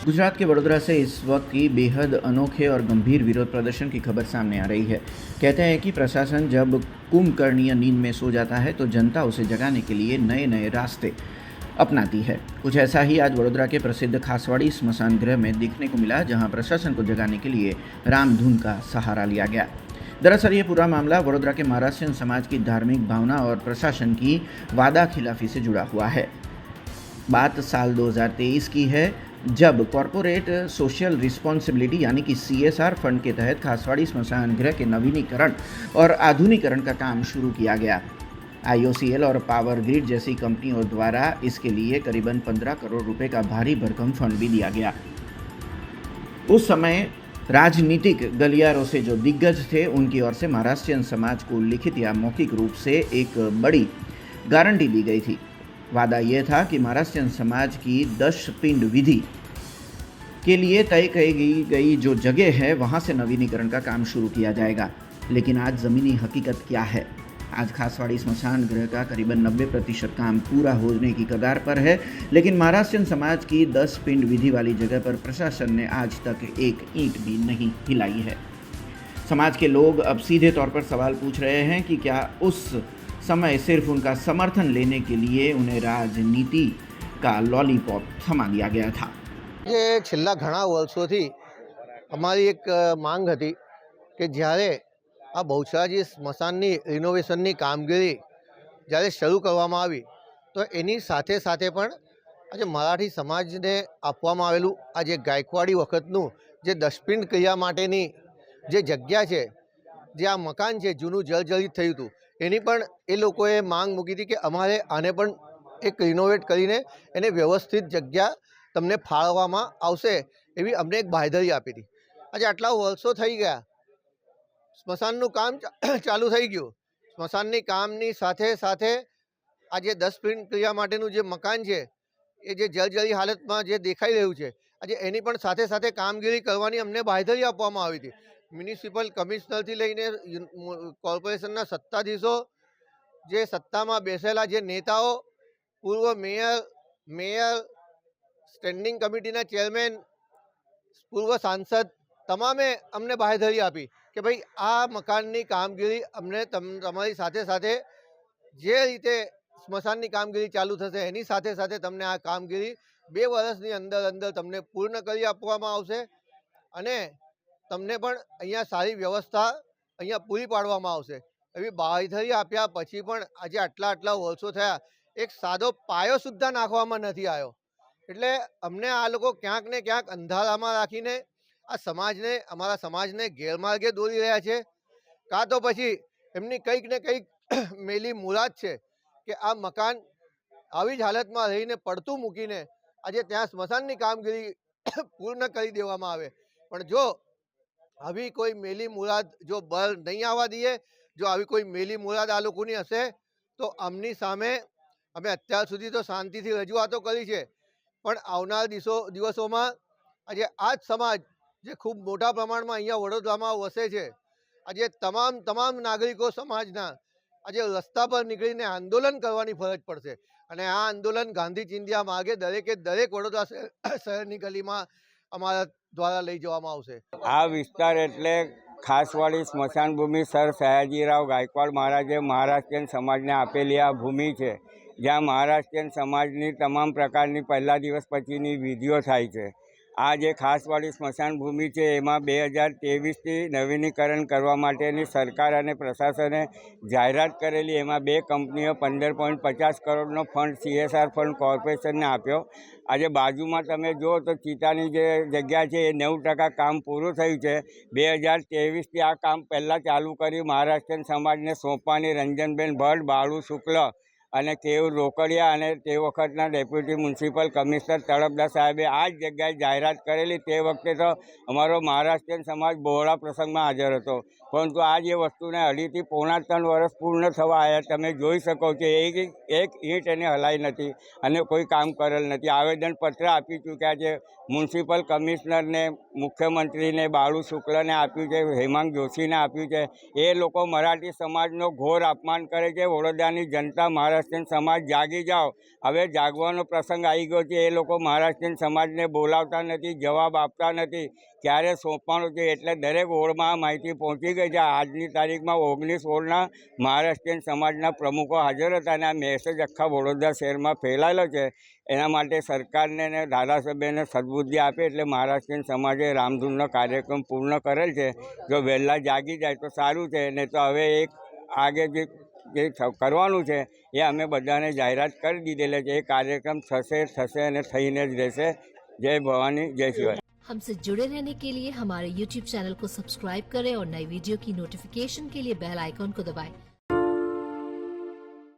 गुजरात के वडोदरा से इस वक्त की बेहद अनोखे और गंभीर विरोध प्रदर्शन की खबर सामने आ रही है। कहते हैं कि प्रशासन जब कुंभकर्णीय नींद में सो जाता है तो जनता उसे जगाने के लिए नए नए रास्ते अपनाती है। कुछ ऐसा ही आज वडोदरा के प्रसिद्ध खासवाड़ी स्मशान गृह में देखने को मिला, जहां प्रशासन को जगाने के लिए रामधुन का सहारा लिया गया। दरअसल ये पूरा मामला वडोदरा के महाराष्ट्रियन समाज की धार्मिक भावना और प्रशासन की वादा खिलाफी से जुड़ा हुआ है। बात साल 2023 की है, जब कॉरपोरेट सोशल रिस्पॉन्सिबिलिटी यानी कि CSR फंड के तहत खासवाड़ी स्मशान गृह के नवीनीकरण और आधुनिकीकरण का काम शुरू किया गया। IOCL और पावर ग्रिड जैसी कंपनियों द्वारा इसके लिए करीबन 15 करोड़ रुपए का भारी भरकम फंड भी दिया गया। उस समय राजनीतिक गलियारों से जो दिग्गज थे, उनकी ओर से महाराष्ट्रियन समाज को लिखित या मौखिक रूप से एक बड़ी गारंटी दी गई थी। वादा यह था कि महाराष्ट्रियन समाज की 10 पिंड विधि के लिए तय की गई जो जगह है, वहां से नवीनीकरण का काम शुरू किया जाएगा। लेकिन आज ज़मीनी हकीकत क्या है? आज खासवाड़ी स्मशान गृह का करीबन 90% काम पूरा होने की कगार पर है, लेकिन महाराष्ट्रियन समाज की 10 पिंड विधि वाली जगह पर प्रशासन ने आज तक एक ईंट भी नहीं हिलाई है। समाज के लोग अब सीधे तौर पर सवाल पूछ रहे हैं कि क्या उस समय सिर्फ उनका समर्थन लेने के लिए उन्हें राजनीति का लॉलीपॉप थमा दिया गया था। જે છેલ્લા ઘણા વર્ષોથી અમારી એક માંગ હતી કે જ્યારે આ બહુચરાજી સ્મશાનની રિનોવેશનની કામગીરી જ્યારે શરૂ કરવામાં આવી તો એની સાથે સાથે પણ આજે મરાઠી સમાજને આપવામાં આવેલું આ જે ગાયકવાડી વખતનું જે દસપિંડ ક્રિયા માટેની જે જગ્યા છે, જે આ મકાન છે જૂનું જર્જરિત થયું હતું, એની પણ એ લોકોએ માંગ મૂકી હતી કે અમારે આને પણ એક રિનોવેટ કરીને એને વ્યવસ્થિત જગ્યા તમને ફાળવવામાં આવશે એવી અમને એક બાંહેધરી આપી હતી। આજે આટલા વર્ષો થઈ ગયા, સ્મશાનનું કામ ચાલુ થઈ ગયું। સ્મશાનની કામની સાથે સાથે આજે 10 પિંડ ક્રિયા માટેનું જે મકાન છે એ જે જર્જરી હાલતમાં જે દેખાઈ રહ્યું છે, આજે એની પણ સાથે સાથે કામગીરી કરવાની અમને બાંહેધરી આપવામાં આવી હતી। મ્યુનિસિપલ કમિશનરથી લઈને કોર્પોરેશનના સત્તાધીશો, જે સત્તામાં બેસેલા જે નેતાઓ, પૂર્વ મેયર, સ્ટેન્ડિંગ કમિટીના ચેરમેન, પૂર્વ સાંસદ, તમામે અમને બાંહેધરી આપી કે ભાઈ આ મકાનની કામગીરી અમને તમારી સાથે સાથે જે રીતે સ્મશાનની કામગીરી ચાલુ થશે એની સાથે સાથે તમને આ કામગીરી 2 વર્ષની અંદર તમને પૂર્ણ કરી આપવામાં આવશે અને તમને પણ અહીંયા સારી વ્યવસ્થા અહીંયા પૂરી પાડવામાં આવશે એવી બાંહેધરી આપ્યા પછી પણ આજે આટલા વર્ષો થયા, એક સાદો પાયો સુદ્ધા નાખવામાં નથી આવ્યો। એટલે અમને આ લોકો ક્યાંક ને ક્યાંક અંધારામાં રાખીને આ સમાજને, અમારા સમાજને ગેરમાર્ગે દોરી રહ્યા છે, કાં તો પછી એમની કંઈક ને કંઈક મેલી મુરાદ છે કે આ મકાન આવી જ હાલતમાં રહીને પડતું મૂકીને આજે ત્યાં સ્મશાનની કામગીરી પૂર્ણ કરી દેવામાં આવે। પણ જો આવી કોઈ મેલી મુરાદ જો બહાર નહીં આવવા દઈએ, જો આવી કોઈ મેલી મુરાદ આ લોકોની હશે તો આમની સામે અમે અત્યાર સુધી તો શાંતિથી રજૂઆતો કરી છે, પણ આવનાર દિવસોમાં આજે આ જ સમાજ જે ખૂબ મોટા પ્રમાણમાં અહીંયા વડોદરામાં વસે છે, આજે તમામ નાગરિકો સમાજના આજે રસ્તા પર નીકળીને આંદોલન કરવાની ફરજ પડશે અને આ આંદોલન ગાંધી ચિંધ્યા માર્ગે દરેકે દરેક વડોદરા શહેરની ગલીમાં અમારા દ્વારા લઈ જવામાં આવશે। આ વિસ્તાર એટલે ખાસવાડી સ્મશાન ભૂમિ સર સયાજીરાવ ગાયકવાડ મહારાજે મહારાષ્ટ્રીયન સમાજને આપેલી આ ભૂમિ છે, જ્યાં મહારાષ્ટ્રીયન સમાજની તમામ પ્રકારની પહેલા દિવસ પછીની વિધિઓ થાય છે। આ જે ખાસવાડી સ્મશાન ભૂમિ છે એમાં 2023થી નવીનીકરણ કરવા માટેની સરકાર અને પ્રશાસને જાહેરાત કરેલી। એમાં 2 કંપનીઓ 15.50 કરોડનો ફંડ CSR ફંડ કોર્પોરેશનને આપ્યો। આજે બાજુમાં તમે જુઓ તો ચિતાની જે જગ્યા છે એ 90% કામ પૂરું થયું છે। 2023થી આ કામ પહેલાં ચાલુ કર્યું, મહારાષ્ટ્રીયન સમાજને સોંપવાની રંજનબેન ભટ્ટ, બાળુ શુક્લ અને કેયુર રોકડિયા અને તે વખતના ડેપ્યુટી મ્યુનિસિપલ કમિશનર તળપદા સાહેબે આ જ જગ્યાએ જાહેરાત કરેલી। તે વખતે તો અમારો મહારાષ્ટ્રીયન સમાજ બહોળા પ્રસંગમાં હાજર હતો, પરંતુ આ જે વસ્તુને 2.5 થી પોણા 3 વર્ષ પૂર્ણ થવા આવ્યા, તમે જોઈ શકો કે એક ઈંટ એને હલાઈ નથી અને કોઈ કામ કરેલ નથી। આવેદનપત્ર આપી ચૂક્યા છે મ્યુનિસિપલ કમિશનરને, મુખ્યમંત્રીને, બાળુ શુક્લને આપ્યું છે, હેમાંગ જોશીને આપ્યું છે। એ લોકો મરાઠી સમાજનો ઘોર અપમાન કરે છે। વડોદરાની જનતા, મહારાષ્ટ્ર મહારાષ્ટ્રીયન સમાજ જાગી જાઓ, હવે જાગવાનો પ્રસંગ આવી ગયો છે. એ લોકો મહારાષ્ટ્રીયન સમાજને બોલાવતા નથી, જવાબ આપતા નથી, ક્યારે સોંપવાનું છે. એટલે દરેક વોર્ડમાં આ માહિતી પહોંચી ગઈ છે. આજની તારીખમાં 19 વોર્ડના મહારાષ્ટ્રીયન સમાજના પ્રમુખો હાજર હતા અને આ મેસેજ આખા વડોદરા શહેરમાં ફેલાયેલો છે. એના માટે સરકારને અને ધારાસભ્યને સદબુદ્ધિ આપે એટલે મહારાષ્ટ્રીયન સમાજે રામધૂનનો કાર્યક્રમ પૂર્ણ કરેલ છે. જો વહેલા જાગી જાય તો સારું છે, નહીં તો હવે એક આગે જે કરવાનું છે એ અમે બધાને જાહેરાત કરી દીધેલી છે. એ કાર્યક્રમ થશે અને થઈને જ રહેશે. જય ભવાની, જય શિવાય. हमसे जुड़े रहने के लिए हमारे YouTube चैनल को सब्सक्राइब करें और नई वीडियो की नोटिफिकेशन के लिए बेल आइकॉन को दबाएं।